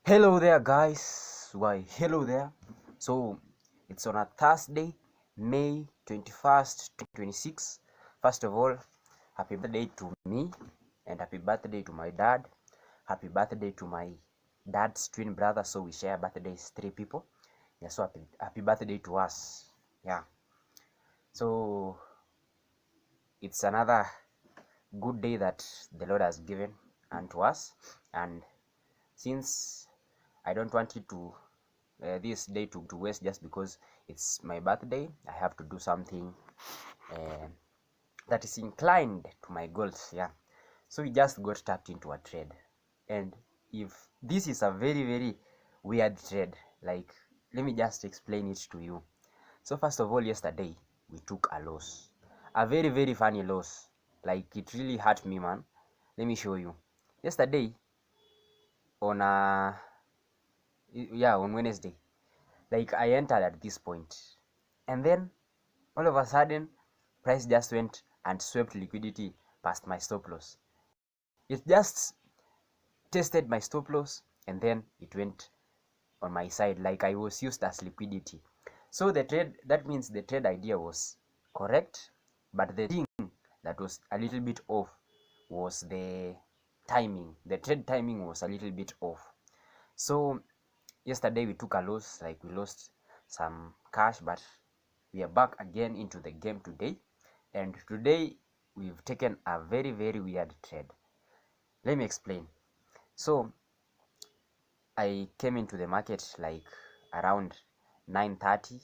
Hello there, guys. Why, hello there. So, it's on a Thursday, May 21st, 2026. First of all, happy birthday to me and happy birthday to my dad. Happy birthday to my dad's twin brother. So, we share birthdays, three people. Yeah, so happy birthday to us. Yeah. So, it's another good day that the Lord has given unto us. And since I don't want it to this day to waste just because it's my birthday, I have to do something uh, that is inclined to my goals. Yeah, so we just got tapped into a trade, and if this is a very weird trade, like, let me just explain it to you. So first of all, yesterday we took a loss, a very funny loss. Like, it really hurt me, man. Let me show you. Yesterday on on Wednesday, like, I entered at this point, and then all of a sudden price just went and swept liquidity past my stop loss. It just tested my stop loss and then it went on my side, like I was used as liquidity. So the trade, that means the trade idea was correct, but the thing that was a little bit off was the timing. The trade timing was a little bit off. So yesterday we took a loss, like we lost some cash, but we are back again into the game today. And today we've taken a very weird trade. Let me explain. So I came into the market like around 9:30.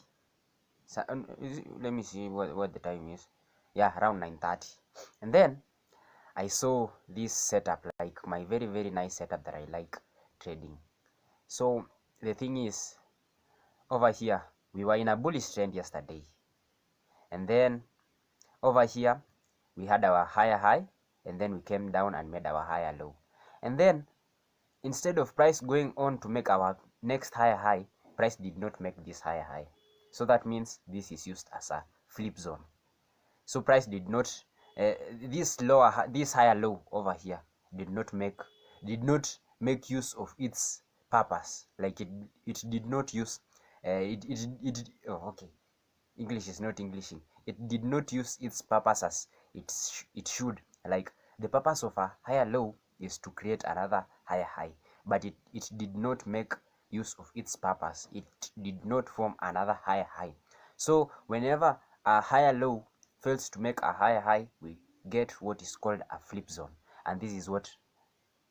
So, let me see what the time is. Yeah, around 9:30. And then I saw this setup, like my very nice setup that I like trading. So the thing is, over here we were in a bullish trend yesterday, and then over here we had our higher high, and then we came down and made our higher low. And then instead of price going on to make our next higher high, price did not make this higher high. So that means this is used as a flip zone. So price did not this higher low over here did not make use of its purpose. Like, it did not use oh, okay, English is not Englishing. It did not use its purpose as it should. Like, the purpose of a higher low is to create another higher high, but it did not make use of its purpose. It did not form another higher high. So whenever a higher low fails to make a higher high, we get what is called a flip zone, and this is what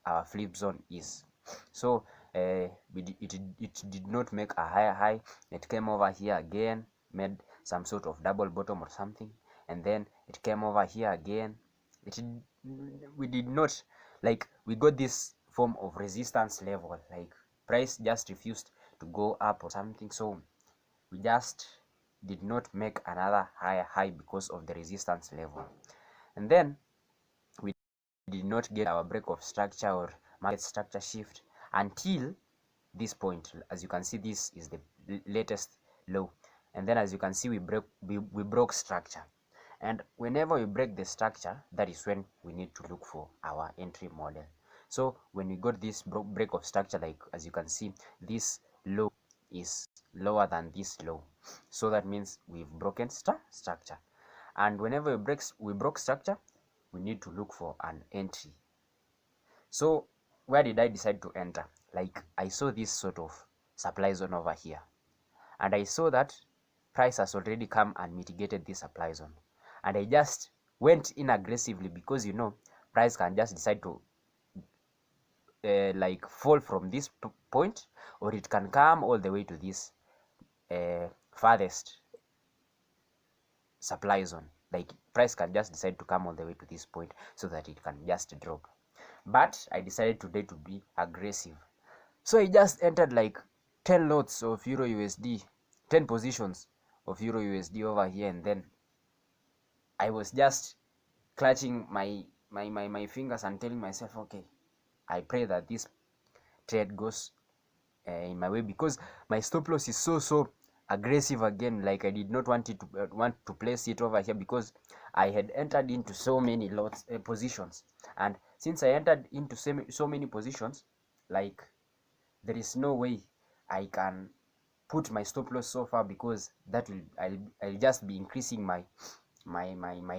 our flip zone is. So it did not make a higher high. It came over here again, made some sort of double bottom or something, and then it came over here again. We did not, like, we got this form of resistance level, like price just refused to go up or something. So we just did not make another higher high because of the resistance level. And then we did not get our break of structure or market structure shift until this point. As you can see, this is the latest low, and then as you can see, we broke structure. And whenever we break the structure, that is when we need to look for our entry model. So when we got this break of structure, like as you can see, this low is lower than this low, so that means we've broken structure. And whenever we broke structure, we need to look for an entry. So where did I decide to enter? Like, I saw this sort of supply zone over here, and I saw that price has already come and mitigated this supply zone, and I just went in aggressively, because price can just decide to like fall from this point, or it can come all the way to this farthest supply zone. Like, price can just decide to come all the way to this point so that it can just drop. But I decided today to be aggressive, so I just entered like 10 lots of EURUSD, 10 positions of EURUSD over here, and then I was just clutching my fingers and telling myself, okay, I pray that this trade goes in my way, because my stop loss is so aggressive again. Like, I did not want to place it over here, because I had entered into so many lots positions, and since I entered into so many positions, like, there is no way I can put my stop loss so far, because that will I'll just be increasing my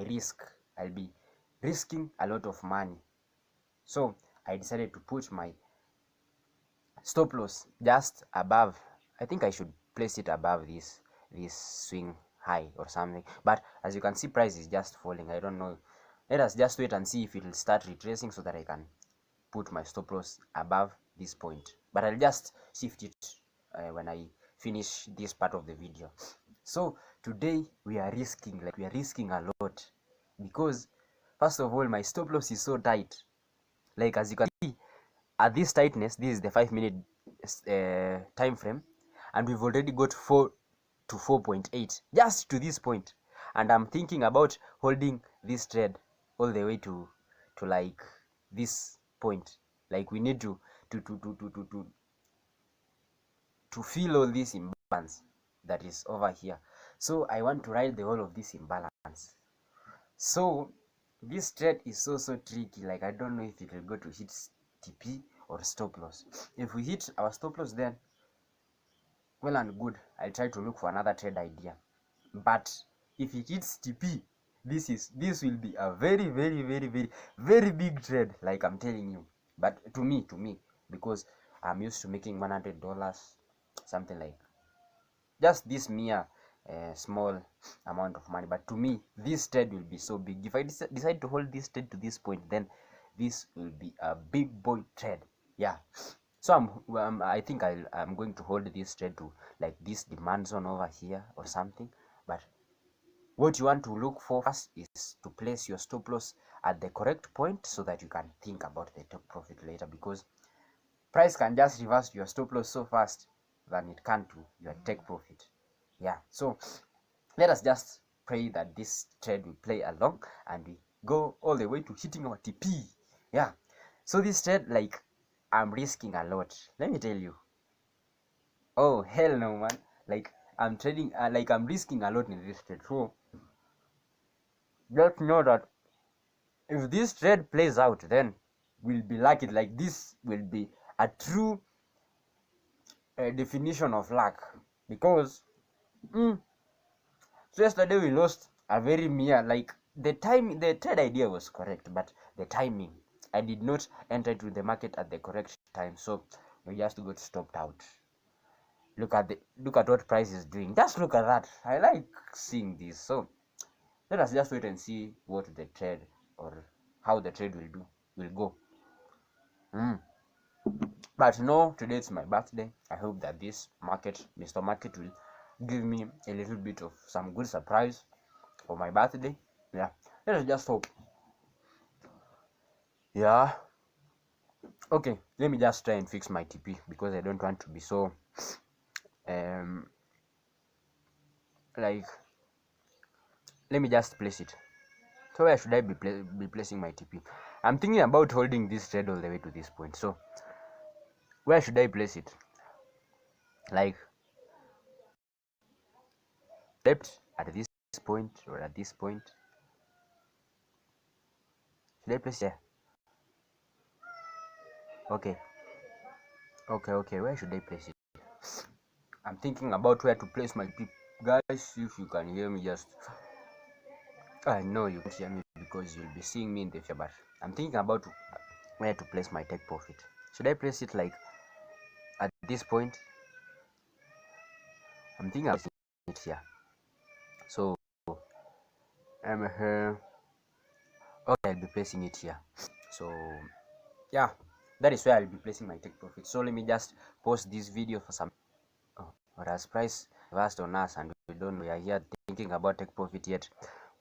risk. I'll be risking a lot of money. So I decided to put my stop loss just above. I think I should place it above this swing high or something, but as you can see, price is just falling. I don't know, let us just wait and see if it will start retracing so that I can put my stop loss above this point, but I'll just shift it when I finish this part of the video. So today we are risking a lot, because first of all, my stop loss is so tight. Like, as you can see, at this tightness, this is the 5-minute time frame, and we've already got 4 to 4.8 just to this point, and I'm thinking about holding this trade all the way to like this point. Like, we need to fill all this imbalance that is over here. So I want to ride the whole of this imbalance. So this trade is so tricky. Like, I don't know if it will go to hit TP or stop loss. If we hit our stop loss, then well and good, I'll try to look for another trade idea. But if it hits TP, this will be a very big trade, like I'm telling you. But to me, because I'm used to making $100, something like just this mere small amount of money. But to me, this trade will be so big. If I decide to hold this trade to this point, then this will be a big boy trade. Yeah. So I think I'm going to hold this trade to like this demand zone over here or something. But what you want to look for first is to place your stop loss at the correct point, so that you can think about the take profit later, because price can just reverse your stop loss so fast than it can to your take profit. Yeah, so let us just pray that this trade will play along and we go all the way to hitting our TP. Yeah, so this trade, like, I'm risking a lot, let me tell you. Oh hell no, man. Like, I'm trading like, I'm risking a lot in this trade. So just know that if this trade plays out, then we'll be lucky. Like, this will be a true definition of luck, because so yesterday we lost a very mere, like, the trade idea was correct, but the timing, I did not enter into the market at the correct time, so we just got stopped out. Look at what price is doing. Just look at that. I like seeing this. So let us just wait and see what the trade, or how the trade will go. But no, today it's my birthday. I hope that this Mr. Market, will give me a little bit of some good surprise for my birthday. Yeah, let us just hope. Yeah. Okay, let me just try and fix my TP, because I don't want to be so like, let me just place it. So where should I be placing my TP? I'm thinking about holding this trade all the way to this point. So where should I place it? Like, left at this point or at this point? Should I place it? Okay. Where should I place it? I'm thinking about where to place my TP. Guys, if you can hear me, just, I know you can't hear me because you'll be seeing me in the future, but I'm thinking about where to place my take profit. Should I place it like at this point? I'm thinking about it here. So I'm here. Okay, I'll be placing it here. So yeah, that is where I'll be placing my take profit. So let me just post this video for some. Oh, but as price reversed on us and we are here thinking about take profit, yet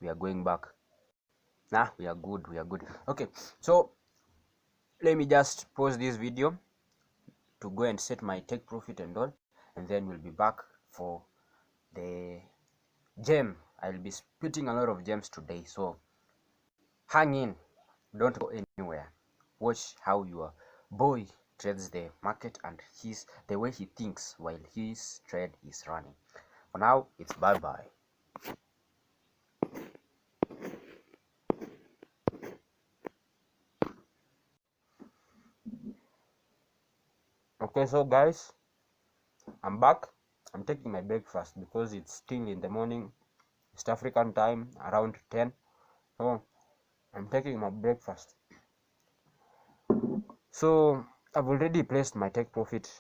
we are going back. Nah, we are good. Okay, so let me just pause this video to go and set my take profit and all, and then we'll be back for the gem. I'll be spitting a lot of gems today, so hang in, don't go anywhere. Watch how your boy trades the market and the way he thinks while his trade is running. For now, it's bye bye. Okay, so guys, I'm back. I'm taking my breakfast because it's still in the morning, East African time, around 10. So I'm taking my breakfast. So I've already placed my take profit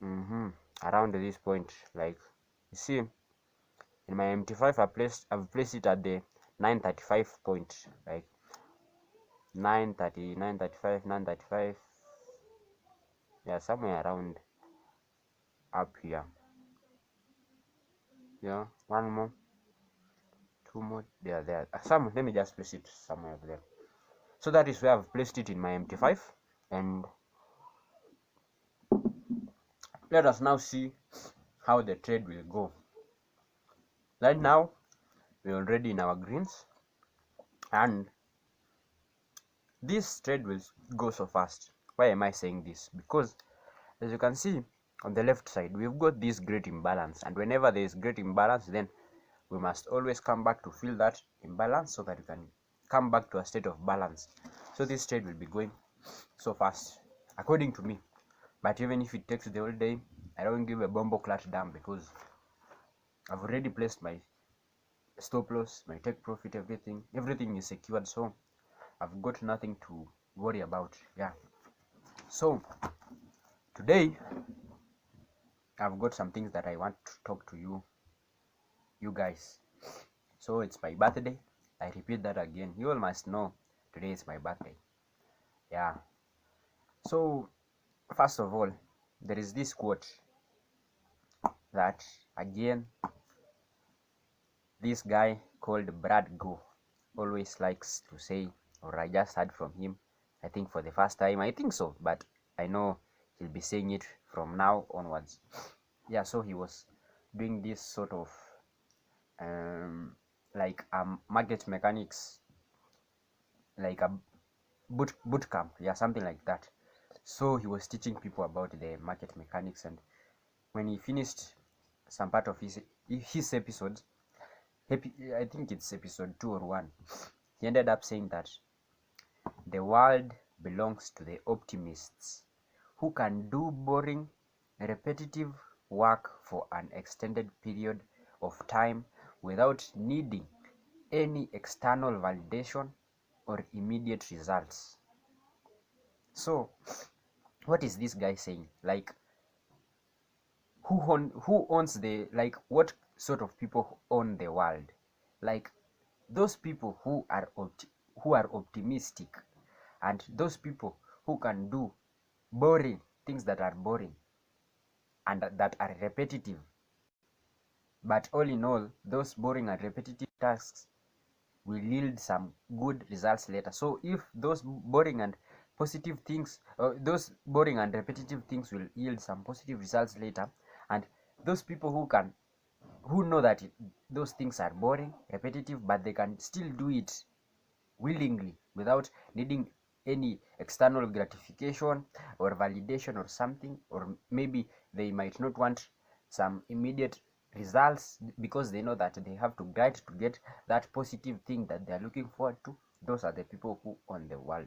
around this point. Like you see, in my MT5, I've placed it at the 935 point, like 930, 935, 935. Yeah, somewhere around up here. Yeah, one more, two more. There. Some. Let me just place it somewhere there. So that is where I've placed it in my MT5, and let us now see how the trade will go. Right now, we're already in our greens, and this trade will go so fast. Why am I saying this? Because as you can see on the left side, we've got this great imbalance, and whenever there is great imbalance, then we must always come back to fill that imbalance so that we can come back to a state of balance. So this trade will be going so fast, according to me. But even if it takes the whole day, I don't give a bombo clutch damn, because I've already placed my stop loss, my take profit, everything is secured, so I've got nothing to worry about. Yeah, so today I've got some things that I want to talk to you guys. So it's my birthday. I repeat that again, you all must know today is my birthday. Yeah, so first of all, there is this quote that again this guy called Brad Go always likes to say, or I just heard from him, I think for the first time, I think so, but I know he'll be saying it from now onwards. Yeah, so he was doing this sort of like market mechanics, like a boot camp, yeah, something like that. So he was teaching people about the market mechanics, and when he finished some part of his episode, I think it's episode 2 or 1, he ended up saying that the world belongs to the optimists who can do boring, repetitive work for an extended period of time without needing any external validation or immediate results. So, what is this guy saying? Like, who owns the, like, what sort of people own the world? Like, those people who are optimistic, and those people who can do boring things that are boring and that are repetitive. But all in all, those boring and repetitive tasks will yield some good results later. So if those boring and positive things, those boring and repetitive things will yield some positive results later, and those people who know that those things are boring, repetitive, but they can still do it willingly without needing any external gratification or validation or something, or maybe they might not want some immediate results because they know that they have to grind to get that positive thing that they are looking forward to. Those are the people who own the world.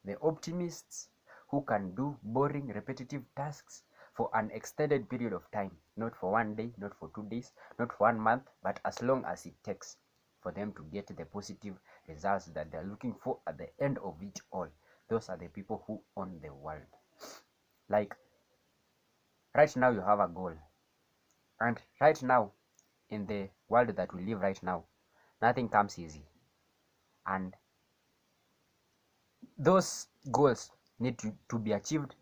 The optimists who can do boring repetitive tasks for an extended period of time, not for 1 day, not for 2 days, not for 1 month, but as long as it takes for them to get the positive results that they're looking for at the end of it all. Those are the people who own the world. Like, right now you have a goal, and right now in the world that we live right now, nothing comes easy, and those goals need to be achieved.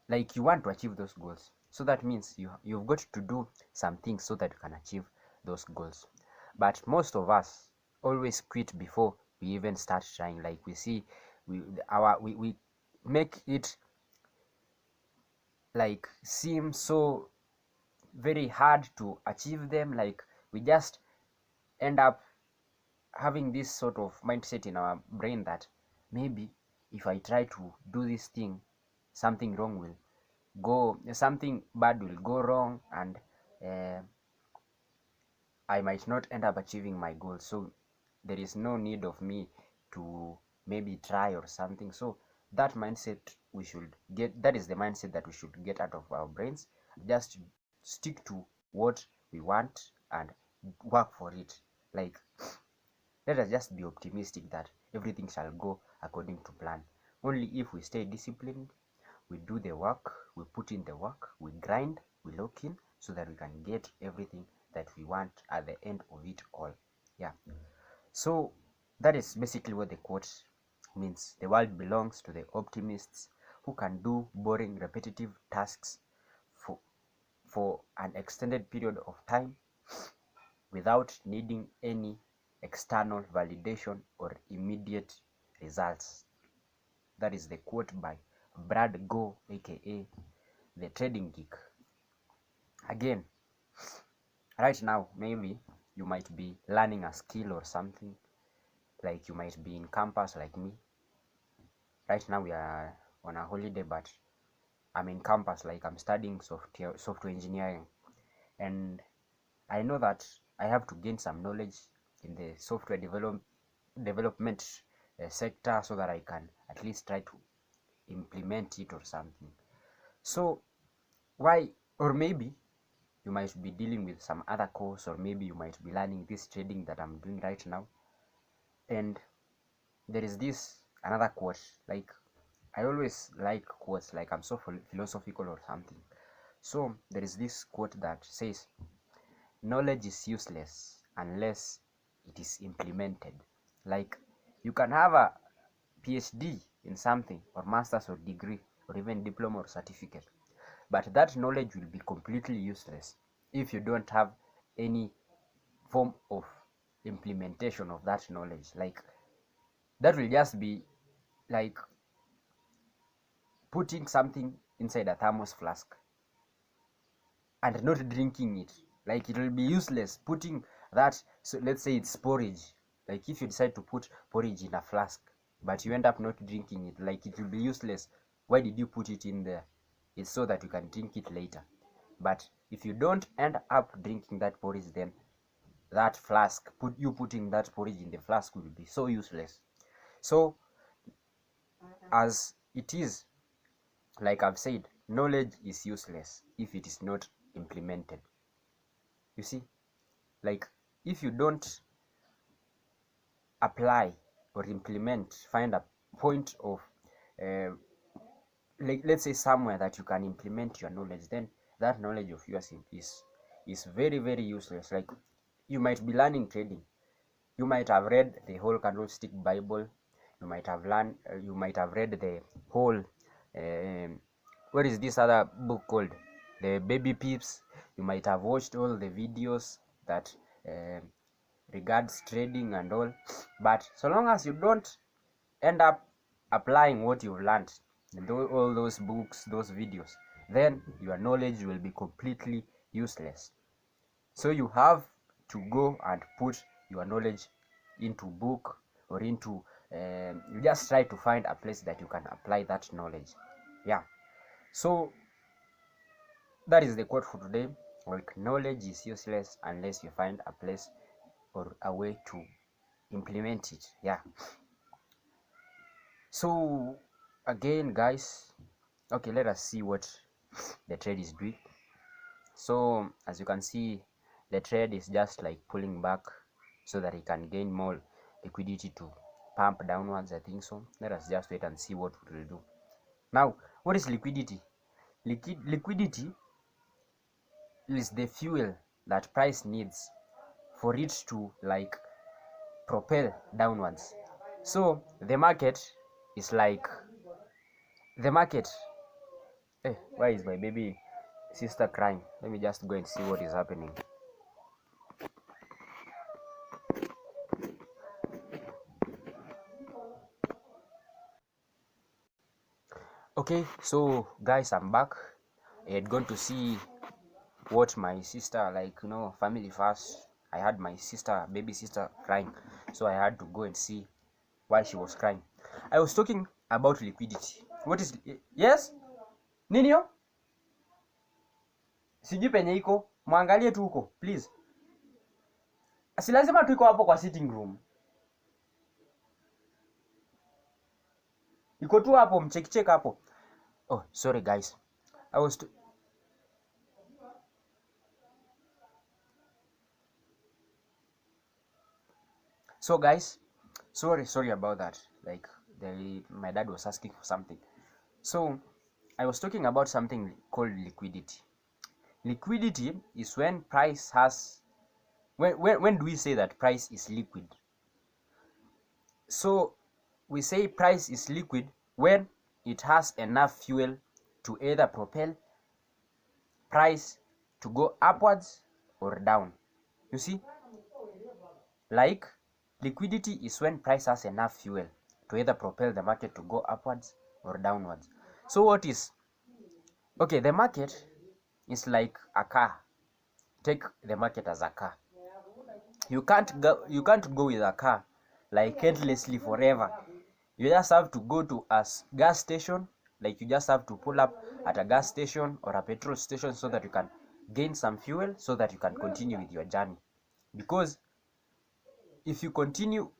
Like, you want to achieve those goals, so that means you've got to do some things so that you can achieve those goals. But most of us always quit before we even start trying. Like, we see we make it like seem so very hard to achieve them. Like, we just end up having this sort of mindset in our brain that maybe if I try to do this thing, something bad will go wrong, and I might not end up achieving my goal. So there is no need of me to maybe try or something. So that mindset we should get, that is the mindset that we should get out of our brains. Just stick to what we want and work for it. Like, let us just be optimistic that everything shall go according to plan. Only if we stay disciplined, we do the work, we put in the work, we grind, we lock in, so that we can get everything that we want at the end of it all. Yeah. So that is basically what the quote means. The world belongs to the optimists who can do boring, repetitive tasks for an extended period of time without needing any external validation or immediate results. That is the quote by Brad Go, aka the Trading Geek. Again, right now, maybe you might be learning a skill or something. Like, you might be in campus like me. Right now we are on a holiday, but I'm in campus, like I'm studying software engineering, and I know that I have to gain some knowledge in the software development sector, so that I can at least try to implement it or something. So why, or maybe you might be dealing with some other course, or maybe you might be learning this trading that I'm doing right now. And there is this another quote. Like, I always like quotes, like I'm so philosophical or something. So there is this quote that says, knowledge is useless unless it is implemented. Like, you can have a PhD in something, or master's or degree, or even diploma or certificate, but that knowledge will be completely useless if you don't have any form of implementation of that knowledge. Like, that will just be like putting something inside a thermos flask and not drinking it. Like, it will be useless putting that. So let's say it's porridge. Like, if you decide to put porridge in a flask but you end up not drinking it, like, it will be useless. Why did you put it in there? It's so that you can drink it later. But if you don't end up drinking that porridge, then that flask, putting that porridge in the flask, will be so useless. So as it is, like I've said, knowledge is useless if it is not implemented. You see, like, if you don't apply or implement, find a point of like, let's say somewhere that you can implement your knowledge, then that knowledge of yours is very, very useless. Like, you might be learning trading, you might have read the whole candlestick Bible, you might have read the whole what is this other book called, the Baby Pips. You might have watched all the videos that regards trading and all, but so long as you don't end up applying what you've learned in all those books, those videos, then your knowledge will be completely useless. So you have to go and put your knowledge into book, or into you just try to find a place that you can apply that knowledge. Yeah. So that is the quote for today. Like, knowledge is useless unless you find a place or a way to implement it. Yeah. So again, guys, okay, let us see what the trade is doing. So as you can see, the trade is just like pulling back so that it can gain more liquidity to pump downwards, I think so. Let us just wait and see what it will do. Now, what is liquidity? Liquidity is the fuel that price needs for it to, like, propel downwards. So the market is like the market. Hey, why is my baby sister crying? Let me just go and see what is happening. Okay, so guys, I'm back. I had gone to see what my sister, like, family first. I had my sister, baby sister, crying, so I had to go and see why she was crying. I was talking about liquidity. What is, yes, ninio, sijui penye iko, mwangalie tu huko please. Si lazima tuiko hapo kwa sitting room. iko tu hapo, mchekicheki hapo. Oh, sorry guys, I was so guys, sorry about that. Like my dad was asking for something. So I was talking about something called liquidity. Liquidity is when price has when do we say that price is liquid? So we say price is liquid when it has enough fuel to either propel price to go upwards or down. You see, like liquidity is when price has enough fuel to either propel the market to go upwards or downwards. So what is, okay, the market is like a car. Take the market as a car. You can't go with a car like endlessly forever. You just have to go to a gas station, like you just have to pull up at a gas station or a petrol station so that you can gain some fuel so that you can continue with your journey. Because if you continue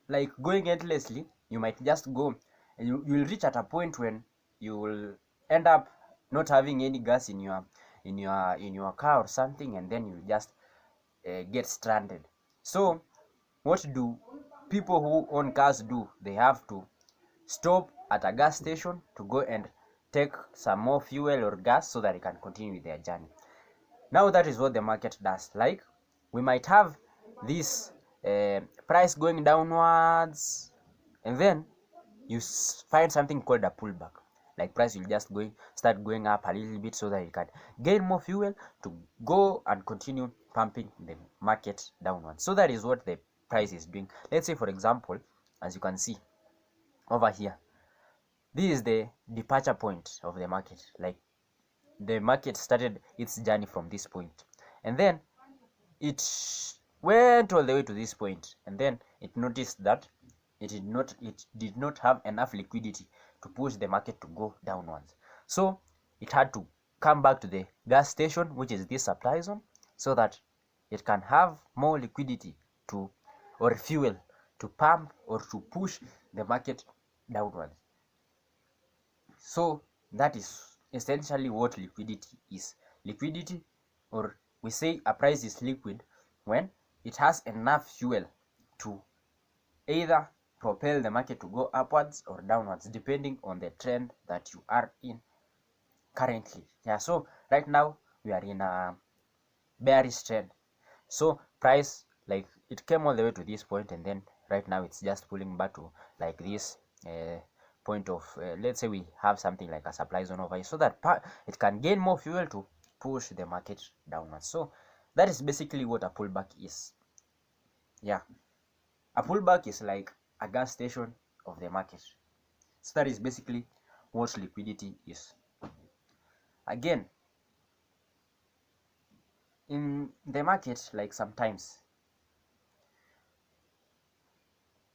like going endlessly, you might just go and you will reach at a point when you will end up not having any gas in your car or something, and then you just get stranded. So what do people who own cars do? They have to stop at a gas station to go and take some more fuel or gas so that they can continue with their journey. Now that is what the market does. Like we might have this price going downwards, and then you find something called a pullback. Like price will just start going up a little bit so that you can gain more fuel to go and continue pumping the market downwards. So that is what the price is doing. Let's say, for example, as you can see over here, this is the departure point of the market. Like the market started its journey from this point, and then it went all the way to this point, and then it noticed that it did not have enough liquidity to push the market to go downwards. So it had to come back to the gas station, which is this supply zone, so that it can have more liquidity to or fuel to pump or to push the market downwards. So that is essentially what liquidity is. Liquidity, or we say a price is liquid when it has enough fuel to either propel the market to go upwards or downwards, depending on the trend that you are in currently. Yeah, so right now we are in a bearish trend. So price, like it came all the way to this point, and then right now it's just pulling back to like this point of let's say we have something like a supply zone over here, so that it can gain more fuel to push the market downwards. So that is basically what a pullback is. Yeah, a pullback is like a gas station of the market. So that is basically what liquidity is. Again, in the market, like sometimes,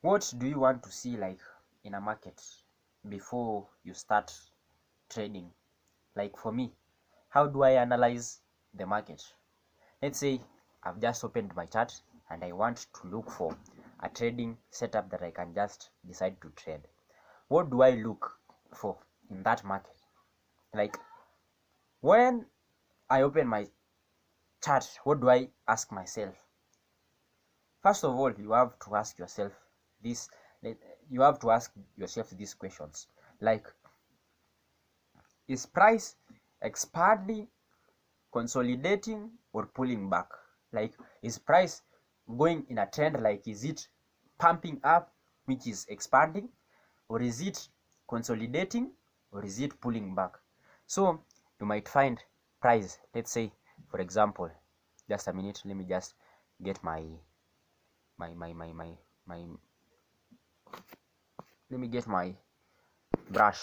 what do you want to see like in a market before you start trading? Like for me, how do I analyze the market? Let's say I've just opened my chart and I want to look for a trading setup that I can just decide to trade. What do I look for in that market? Like when I open my chart, what do I ask myself? First of all, you have to ask yourself this you have to ask yourself these questions, like, is price expanding, consolidating, or pulling back? Like, is price going in a trend? Like, is it pumping up, which is expanding, or is it consolidating, or is it pulling back? So you might find price, let's say, for example, just a minute, let me just get my let me get my brush.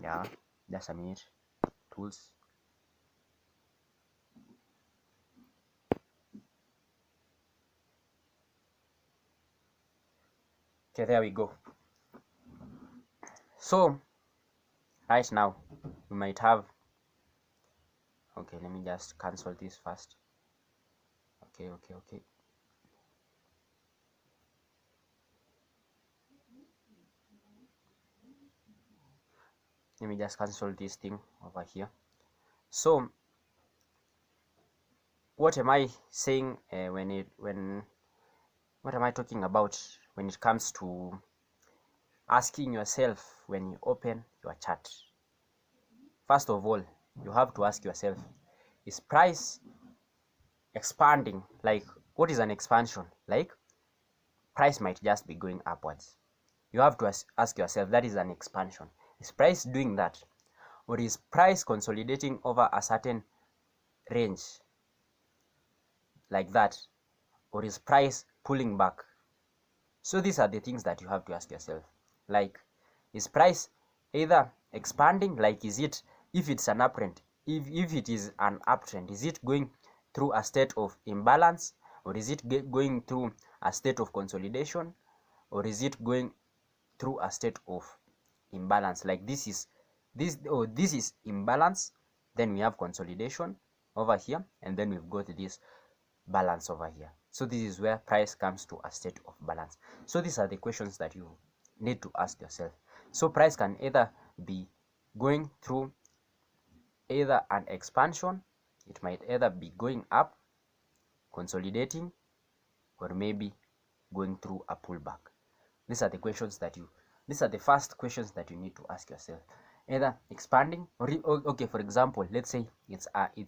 Yeah, just a minute. Tools. Okay, there we go. So right now we might have, okay, let me just cancel this first. Okay. let me just cancel this thing over here. So what am I saying what am I talking about when it comes to asking yourself when you open your chart? First of all, you have to ask yourself, is price expanding? Like, what is an expansion? Like, price might just be going upwards. You have to ask yourself, that is an expansion. Is price doing that? Or is price consolidating over a certain range like that? Or is price pulling back? So these are the things that you have to ask yourself. Like, is price either expanding? Like, is it, if it's an uptrend, if it is an uptrend, is it going through a state of imbalance? Or is it going through a state of consolidation? Or is it going through a state of imbalance? Like, this is imbalance, then we have consolidation over here, and then we've got this balance over here. So this is where price comes to a state of balance. So these are the questions that you need to ask yourself. So price can either be going through either an expansion, it might either be going up, consolidating, or maybe going through a pullback. These are the first questions that you need to ask yourself. Either expanding or okay, for example, let's say it's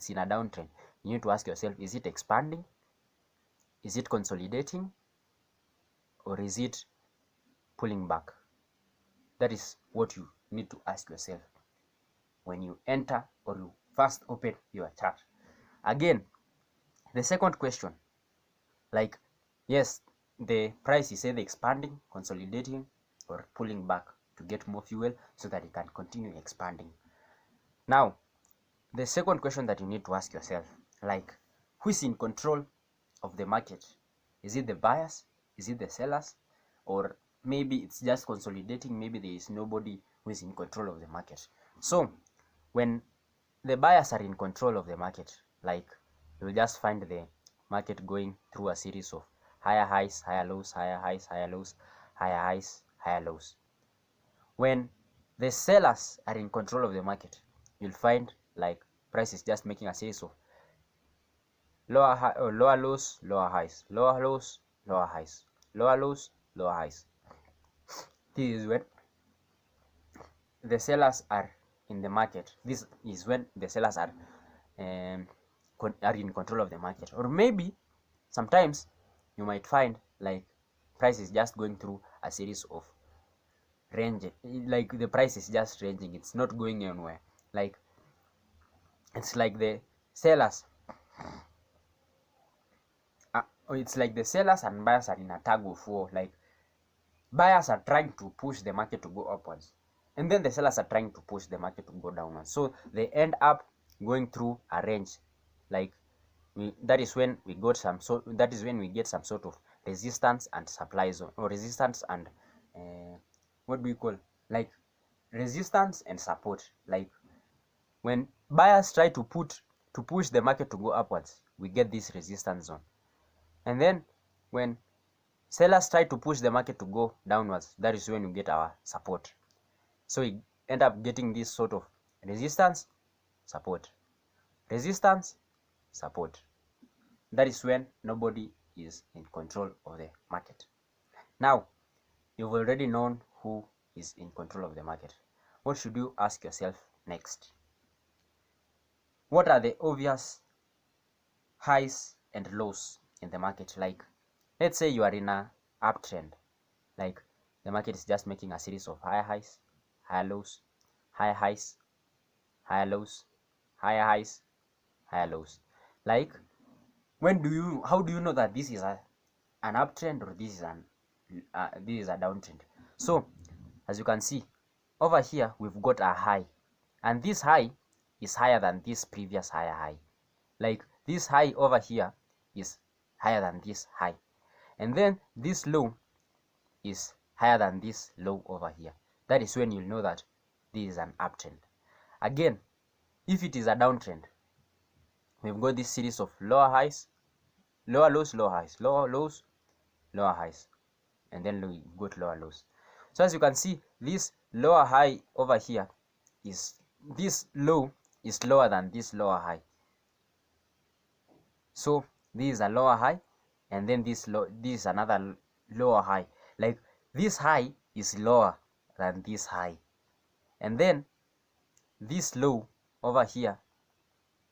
in a downtrend. You need to ask yourself, is it expanding? Is it consolidating? Or is it pulling back? That is what you need to ask yourself when you enter or you first open your chart. Again, the second question, like, yes, the price is either expanding, consolidating, or pulling back to get more fuel so that it can continue expanding. Now, the second question that you need to ask yourself, like, who is in control of the market? Is it the buyers? Is it the sellers? Or maybe it's just consolidating, maybe there is nobody who is in control of the market. So when the buyers are in control of the market, like, you'll just find the market going through a series of higher highs, higher lows, higher highs, higher lows, higher highs, higher lows. When the sellers are in control of the market, you'll find like price is just making a series of lower high, or lower lows, lower highs, lower lows, lower highs, lower lows, lower highs. This is when the sellers are in the market. This is when the sellers are in control of the market. Or maybe sometimes you might find like price is just going through a series of range, like the price is just ranging, it's not going anywhere. Like, it's like the sellers it's like the sellers and buyers are in a tug of war. Like, buyers are trying to push the market to go upwards, and then the sellers are trying to push the market to go downwards. So they end up going through a range. Like, that is when we get some sort of resistance and supply zone, or resistance and what do we call, like, resistance and support. Like, when buyers try to push the market to go upwards, we get this resistance zone. And then when sellers try to push the market to go downwards, that is when we get our support. So we end up getting this sort of resistance, support, resistance, support. That is when nobody is in control of the market. Now, you've already known who is in control of the market. What should you ask yourself next? What are the obvious highs and lows in the market? Like, let's say you are in a uptrend, like the market is just making a series of higher highs, higher lows, higher highs, higher lows, higher highs, higher lows. Like, how do you know that this is an uptrend or this is a downtrend? So as you can see over here, we've got a high, and this high is higher than this previous higher high. Like, this high over here is higher than this high, and then this low is higher than this low over here. That is when you'll know that this is an uptrend. Again, if it is a downtrend, we've got this series of lower highs, lower lows, lower highs, lower lows, lower highs, and then we've got lower lows. So as you can see, this lower high over here is, this low is lower than this lower high. So this is a lower high, and then this is another lower high. Like this high is lower than this high, and then this low over here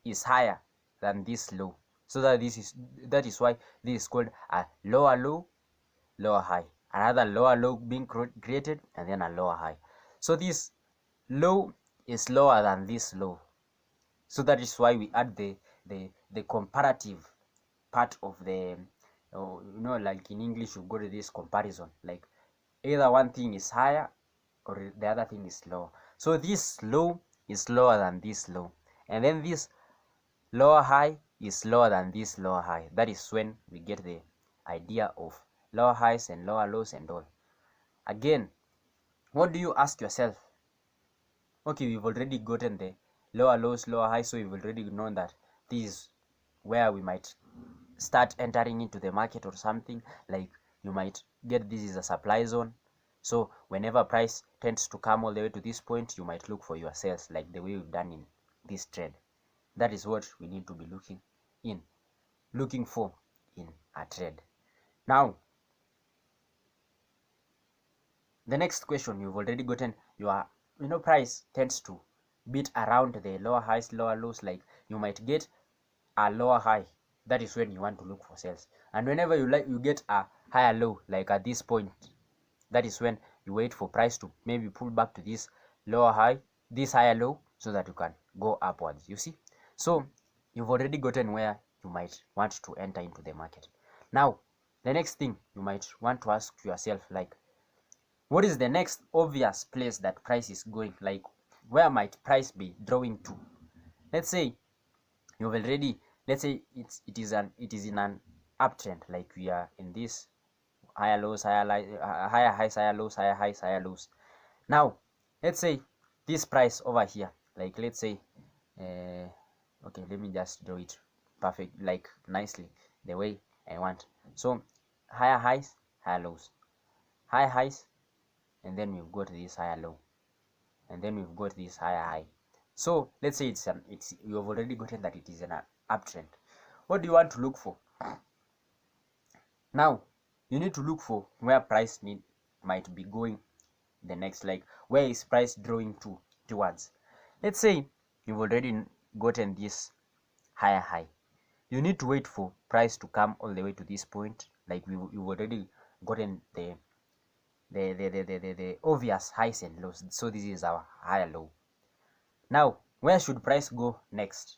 is higher than this low. So that is why this is called a lower low, lower high. Another lower low being created, and then a lower high. So this low is lower than this low. So that is why we add the comparative part of the, like in English you go to this comparison, like either one thing is higher or the other thing is lower. So this low is lower than this low, and then this lower high is lower than this lower high. That is when we get the idea of lower highs and lower lows and all. Again, what do you ask yourself? Okay, we've already gotten the lower lows, lower highs, so we've already known that this is where we might start entering into the market or something. Like you might get this is a supply zone, so whenever price tends to come all the way to this point, you might look for your sales, like the way we've done in this trade. That is what we need to be looking for in a trade. Now the next question, you've already gotten your, price tends to beat around the lower highs, lower lows. Like you might get a lower high, that is when you want to look for sales. And whenever you get a higher low, like at this point, that is when you wait for price to maybe pull back to this lower high, this higher low, so that you can go upwards. You see, so you've already gotten where you might want to enter into the market. Now the next thing you might want to ask yourself, like, what is the next obvious place that price is going? Like where might price be drawing to? Let's say you've already, let's say it is in an uptrend, like we are in this higher lows, higher highs, higher lows, higher highs, higher lows. Now let's say this price over here, like let's say okay, let me just draw it perfect, like nicely the way I want. So higher highs, higher lows, high highs, and then we've got this higher low, and then we've got this higher high. So let's say you have already gotten that it is an uptrend. What do you want to look for? Now you need to look for where price might be going the next, like where is price drawing towards. Let's say you've already gotten this higher high. You need to wait for price to come all the way to this point, like you've already gotten the obvious highs and lows. So this is our higher low. Now where should price go next?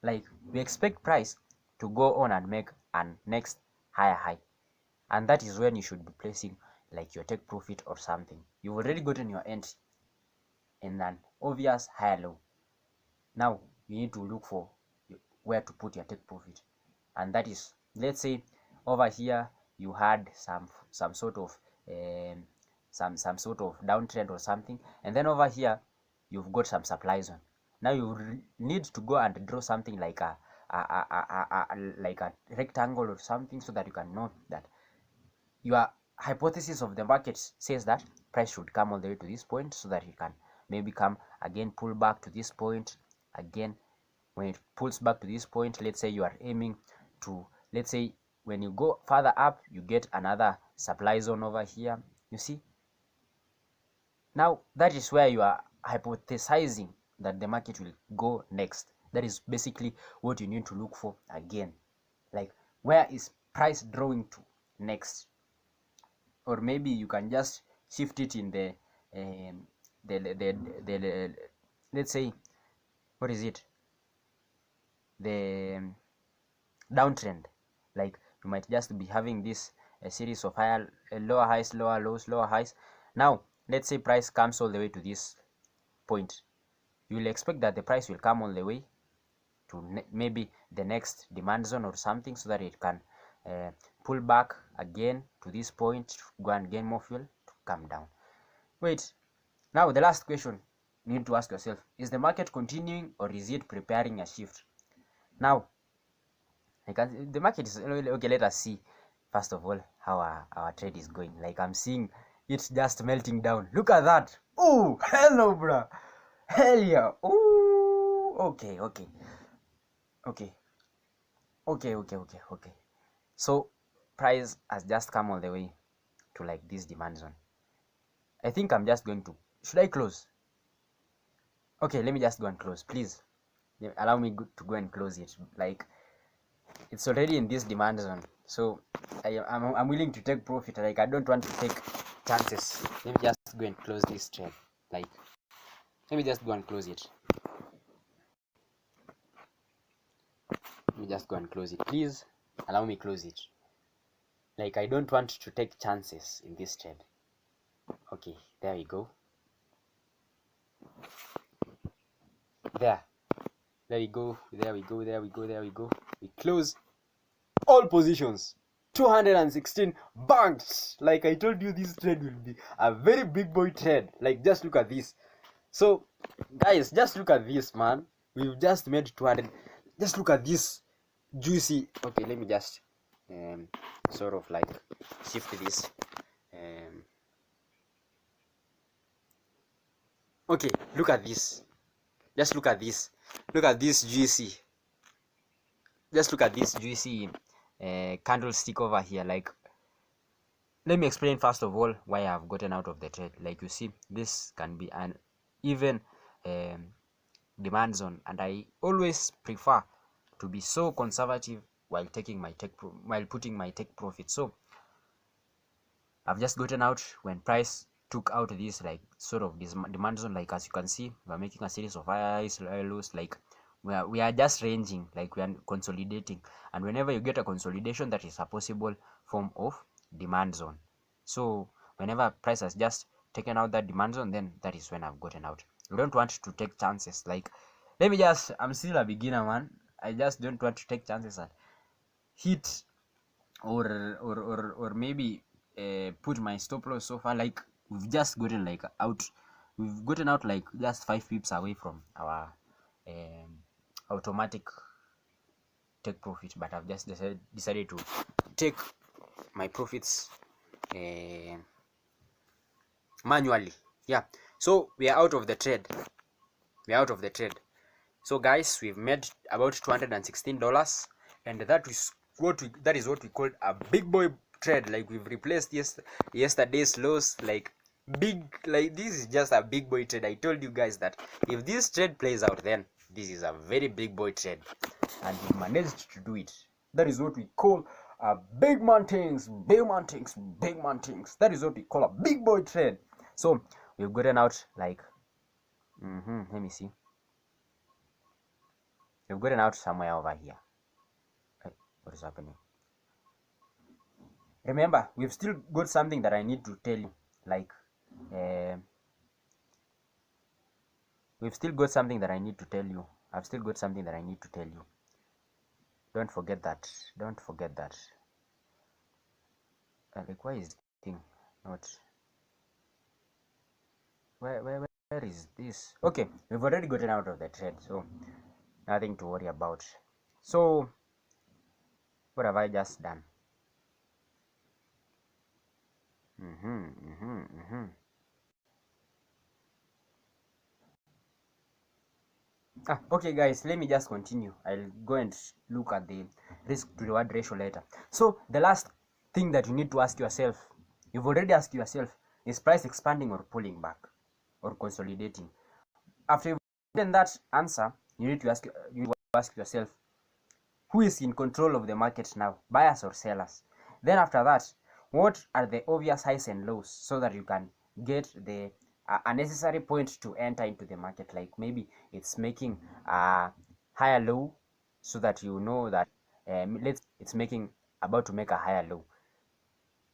Like we expect price to go on and make an next higher high, and that is when you should be placing like your take profit or something. You've already gotten your entry in an obvious higher low. Now you need to look for where to put your take profit, and that is, let's say over here you had some sort of some sort of downtrend or something, and then over here you've got some supply zone. Now you need to go and draw something like a rectangle or something, so that you can know that your hypothesis of the market says that price should come all the way to this point, so that it can maybe come again, pull back to this point again. When it pulls back to this point, let's say you are aiming to, let's say when you go further up, you get another supply zone over here. You see, now that is where you are hypothesizing that the market will go next. That is basically what you need to look for again, like where is price drawing to next. Or maybe you can just shift it in the let's say, what is it, the downtrend. Like you might just be having this a series of lower highs, lower lows, lower highs. Now let's say price comes all the way to this point. You will expect that the price will come all the way to maybe the next demand zone or something, so that it can pull back again to this point, go and gain more fuel to come down. Wait, now the last question you need to ask yourself, is the market continuing or is it preparing a shift? Now the market is okay. Let us see first of all how our trade is going. Like I'm seeing it's just melting down. Look at that. Oh, hello, bruh. Hell yeah. Ooh, okay. So price has just come all the way to like this demand zone. I think I'm just going to, should I close? Okay, let me just go and close, please. Allow me to go and close it. Like, it's already in this demand zone, so I'm willing to take profit. Like, I don't want to take chances. Let me just go and close this trade. Like, let me just go and close it. Let me just go and close it, please. Allow me close it. Like, I don't want to take chances in this trade. Okay, there we go. There we go. We close all positions. 216 banked. Like I told you, this trade will be a very big boy trade. Like, just look at this. So guys, just look at this, man. We've just made 200. Just look at this juicy. Okay, let me just sort of like shift this. Okay, look at this. Just look at this. Look at this juicy. Just look at this juicy candlestick over here. Like, let me explain first of all why I've gotten out of the trade. Like, you see, this can be an even demand zone, and I always prefer to be so conservative while taking my putting my take profit. So I've just gotten out when price took out this like sort of this demand zone. Like, as you can see, we're making a series of highs, lows. Like, we are just ranging, like we are consolidating, and whenever you get a consolidation, that is a possible form of demand zone. So whenever price has just taken out that demand zone, then that is when I've gotten out. You don't want to take chances. Like, let me just, I'm still a beginner, man. I just don't want to take chances and hit or maybe put my stop loss so far. Like, we've just gotten like out, we've gotten out like just 5 pips away from our automatic take profit, but I've just decided to take my profits manually. Yeah, so we are out of the trade. So guys, we've made about $216, and that is what we called a big boy trade. Like, we've replaced yesterday's loss. Like, this is just a big boy trade. I told you guys that if this trade plays out, then this is a very big boy trade, and we managed to do it. That is what we call a big man things. That is what we call a big boy trade. So we've gotten out like let me see. We've gotten out somewhere over here. What is happening? Remember, we've still got something that I need to tell you. Like, we've still got something that I need to tell you. I've still got something that I need to tell you. Don't forget that. Like, why is this thing not? Where is this? Okay, we've already gotten out of the trade, so nothing to worry about. So what have I just done? Okay guys, let me just continue. I'll go and look at the risk to reward ratio later. So the last thing that you need to ask yourself, you've already asked yourself, is price expanding or pulling back or consolidating? After you've gotten that answer, you need to ask yourself, who is in control of the market now, buyers or sellers? Then after that, what are the obvious highs and lows, so that you can get the a necessary point to enter into the market? Like, maybe it's making a higher low, so that you know that it's making about to make a higher low.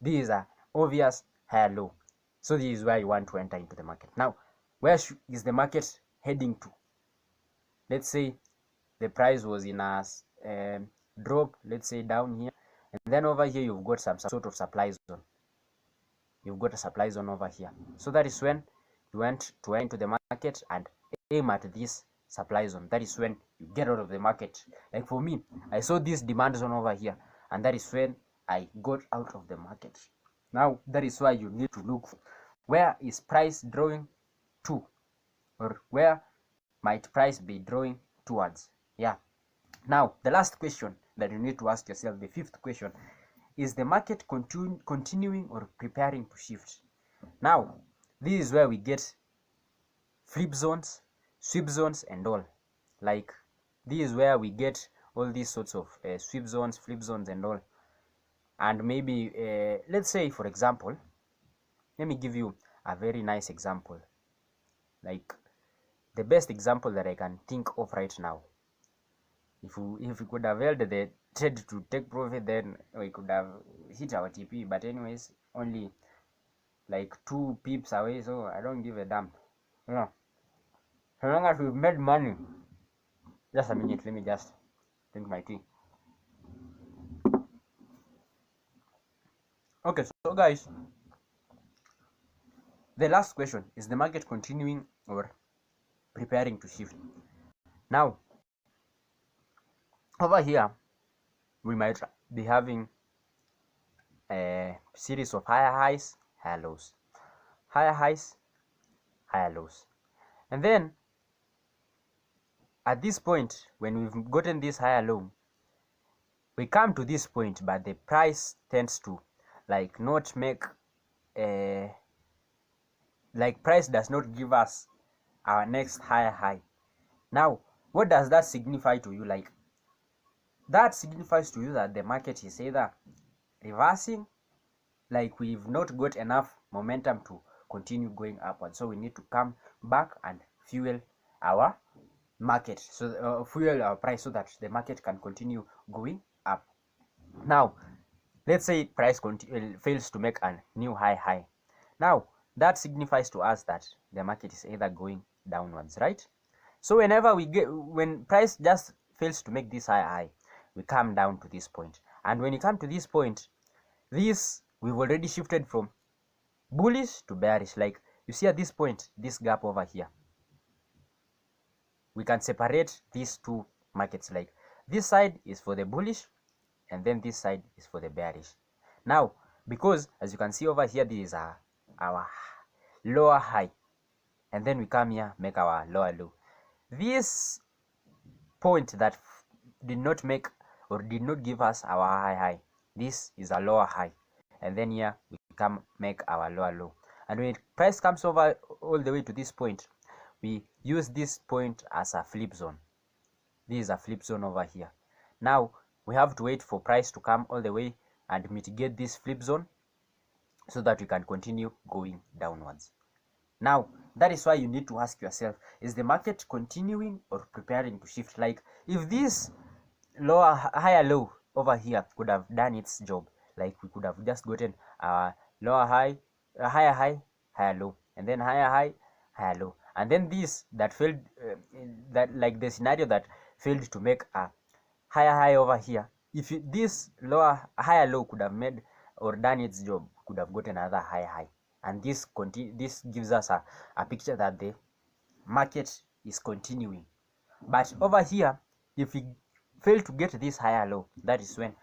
This is a obvious higher low, so this is where you want to enter into the market. Now, where is the market heading to? Let's say the price was in a drop, let's say down here, and then over here you've got some sort of supply zone. You've got a supply zone over here. So that is when you went to enter the market and aim at this supply zone. That is when you get out of the market. Like, for me, I saw this demand zone over here, and that is when I got out of the market. Now, that is why you need to look, where is price drawing to? or where might price be drawing towards? Yeah. Now, the last question that you need to ask yourself, the fifth question, is the market continuing or preparing to shift? Now, this is where we get flip zones, sweep zones, and all. Like, this is where we get all these sorts of sweep zones, flip zones, and all. And maybe, let's say, for example, let me give you a very nice example. Like, the best example that I can think of right now. If we could have held the trade to take profit, then we could have hit our TP. But anyways, only like 2 pips away, so I don't give a damn. Yeah. So long as we've made money. Just a minute, let me just drink my tea. Okay, so guys, the last question is the market continuing or preparing to shift? Now, over here, we might be having a series of higher highs, higher lows, higher highs, higher lows. And then at this point, when we've gotten this higher low, we come to this point, but the price tends to like not make like price does not give us our next higher high. Now, what does that signify to you? Like, that signifies to you that the market is either reversing, like we've not got enough momentum to continue going upward, so we need to come back and fuel our market, so fuel our price so that the market can continue going up. Now, let's say price fails to make a new high. Now, that signifies to us that the market is either going downwards, right? So whenever when price just fails to make this high, we come down to this point. And when you come to this point, we've already shifted from bullish to bearish. Like, you see at this point, this gap over here, we can separate these two markets. Like, this side is for the bullish, and then this side is for the bearish. Now, because as you can see over here, this is our lower high, and then we come here, make our lower low. This point that did not make or did not give us our high, this is a lower high, and then here we come make our lower low. And when price comes over all the way to this point, we use this point as a flip zone. This is a flip zone over here. Now we have to wait for price to come all the way and mitigate this flip zone so that we can continue going downwards. Now, that is why you need to ask yourself, is the market continuing or preparing to shift? Like, if this higher low over here could have done its job, like we could have just gotten a lower high, a higher high, higher low, and then higher high, higher low, and then this that failed, that like the scenario that failed to make a higher high over here, if this higher low could have made or done its job, could have gotten another higher high. And this gives us a picture that the market is continuing. But over here, if we fail to get this higher low, that is when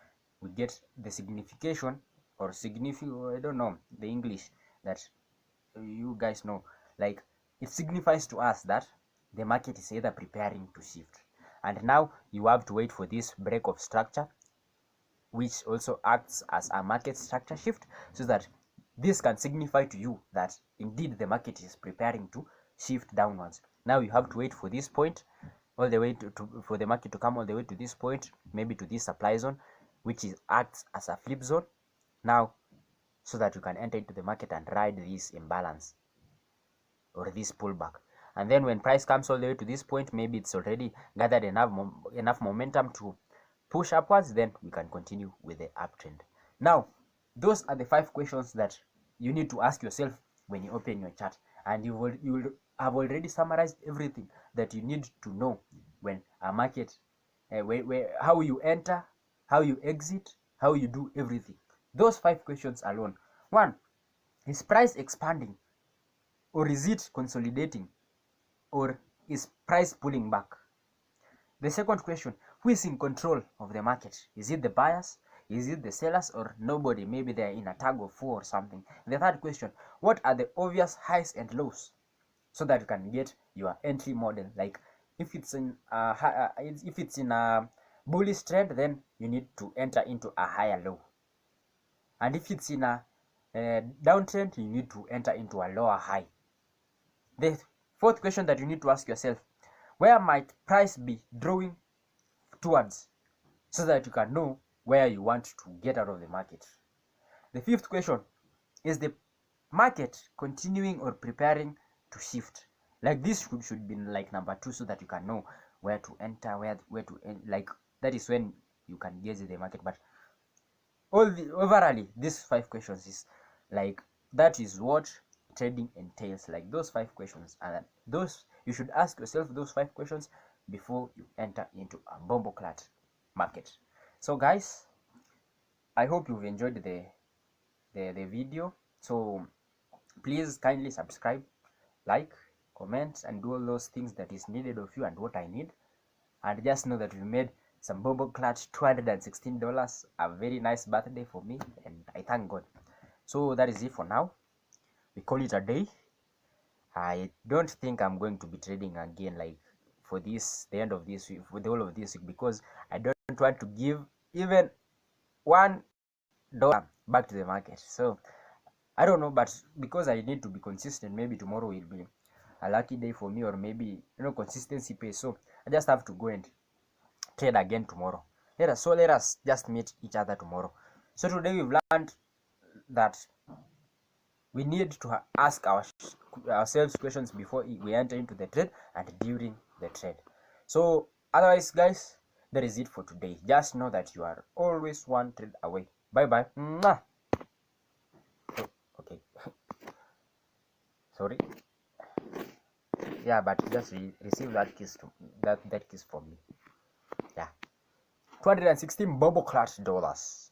we get the signification or I don't know the English that you guys know. Like, it signifies to us that the market is either preparing to shift. And now you have to wait for this break of structure, which also acts as a market structure shift, so that this can signify to you that indeed the market is preparing to shift downwards. Now you have to wait for this point all the way for the market to come all the way to this point, maybe to this supply zone, which acts as a flip zone now, so that you can enter into the market and ride this imbalance or this pullback. And then when price comes all the way to this point, maybe it's already gathered enough momentum to push upwards, then we can continue with the uptrend. Now, those are the 5 questions that you need to ask yourself when you open your chart, and you will have already summarized everything that you need to know when a market, how you enter, how you exit, how you do everything. Those 5 questions alone. 1, is price expanding, or is it consolidating, or is price pulling back? The second question, who is in control of the market? Is it the buyers? Is it the sellers, or nobody? Maybe they're in a tug of war or something. The third question, what are the obvious highs and lows so that you can get your entry model. Like if it's in a bullish trend, then you need to enter into a higher low, and if it's in a downtrend, you need to enter into a lower high. The fourth question that you need to ask yourself: where might price be drawing towards, so that you can know where you want to get out of the market. The fifth question: is the market continuing or preparing to shift? Like this should be like number 2, so that you can know where to enter, where to end. Like that is when you can gauge the market. But overall, these 5 questions is like, that is what trading entails. Like those 5 questions, and those you should ask yourself those 5 questions before you enter into a bomboclat market. So guys, I hope you've enjoyed the video. So please kindly subscribe, like, comment, and do all those things that is needed of you and what I need. And just know that we made some bomboclat $216, a very nice birthday for me, and I thank God. So that is it for now. We call it a day. I don't think I'm going to be trading again, like for the end of this week, for the whole of this week, because I don't want to give even $1 back to the market. So I don't know, but because I need to be consistent, maybe tomorrow will be a lucky day for me, or maybe consistency pays. So I just have to go and trade again tomorrow. Let us just meet each other tomorrow. So today we've learned that we need to ask ourselves questions before we enter into the trade and during the trade. So otherwise, guys, that is it for today. Just know that you are always one trade away. Bye bye. Mwah! Okay. Sorry. Yeah, but just receive that kiss that kiss from me. Yeah. $216 bomboclat.